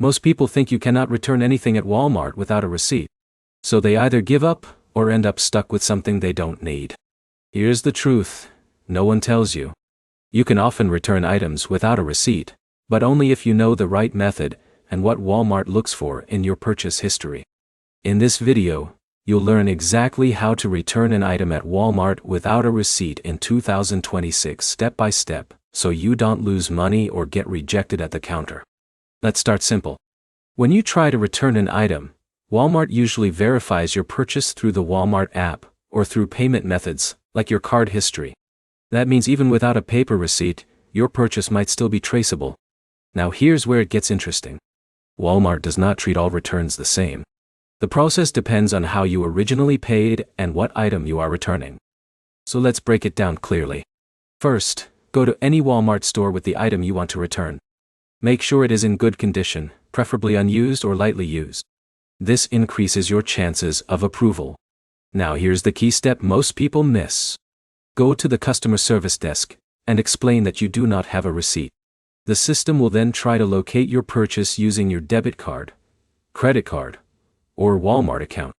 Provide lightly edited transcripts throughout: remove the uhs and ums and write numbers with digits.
Most people think you cannot return anything at Walmart without a receipt. So they either give up or end up stuck with something they don't need. Here's the truth: no one tells you. You can often return items without a receipt, but only if you know the right method and what Walmart looks for in your purchase history. In this video, you'll learn exactly how to return an item at Walmart without a receipt in 2026 step by step, so you don't lose money or get rejected at the counter. Let's start simple. When you try to return an item, Walmart usually verifies your purchase through the Walmart app or through payment methods, like your card history. That means even without a paper receipt, your purchase might still be traceable. Now here's where it gets interesting. Walmart does not treat all returns the same. The process depends on how you originally paid and what item you are returning. So let's break it down clearly. First, go to any Walmart store with the item you want to return. Make sure it is in good condition, preferably unused or lightly used. This increases your chances of approval. Now here's the key step most people miss. Go to the customer service desk and explain that you do not have a receipt. The system will then try to locate your purchase using your debit card, credit card, or Walmart account.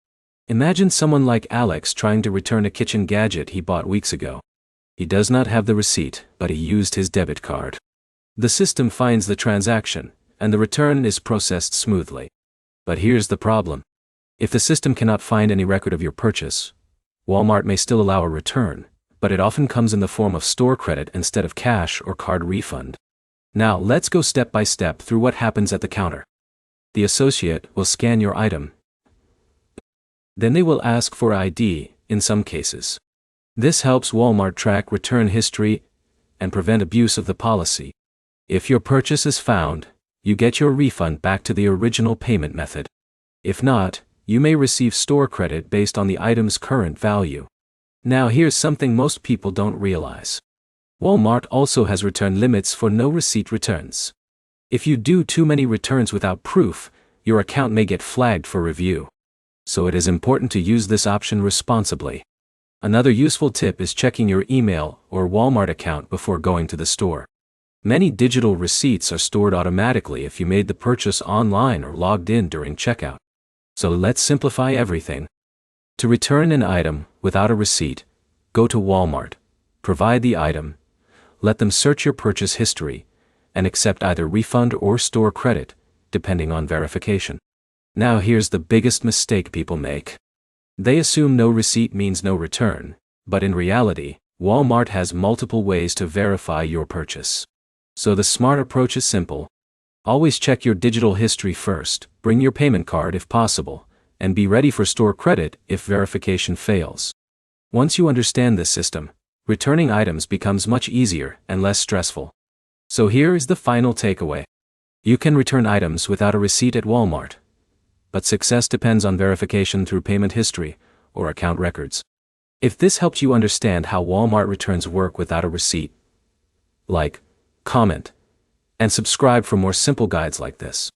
Imagine someone like Alex trying to return a kitchen gadget he bought weeks ago. He does not have the receipt, but he used his debit card. The system finds the transaction, and the return is processed smoothly. But here's the problem. If the system cannot find any record of your purchase, Walmart may still allow a return, but it often comes in the form of store credit instead of cash or card refund. Now let's go step by step through what happens at the counter. The associate will scan your item. Then they will ask for ID, in some cases. This helps Walmart track return history and prevent abuse of the policy. If your purchase is found, you get your refund back to the original payment method. If not, you may receive store credit based on the item's current value. Now here's something most people don't realize. Walmart also has return limits for no receipt returns. If you do too many returns without proof, your account may get flagged for review. So it is important to use this option responsibly. Another useful tip is checking your email or Walmart account before going to the store. Many digital receipts are stored automatically if you made the purchase online or logged in during checkout. So let's simplify everything. To return an item without a receipt, go to Walmart, provide the item, let them search your purchase history, and accept either refund or store credit, depending on verification. Now here's the biggest mistake people make. They assume no receipt means no return, but in reality, Walmart has multiple ways to verify your purchase. So the smart approach is simple. Always check your digital history first, bring your payment card if possible, and be ready for store credit if verification fails. Once you understand this system, returning items becomes much easier and less stressful. So here is the final takeaway. You can return items without a receipt at Walmart, but success depends on verification through payment history or account records. If this helped you understand how Walmart returns work without a receipt, like, comment, and subscribe for more simple guides like this.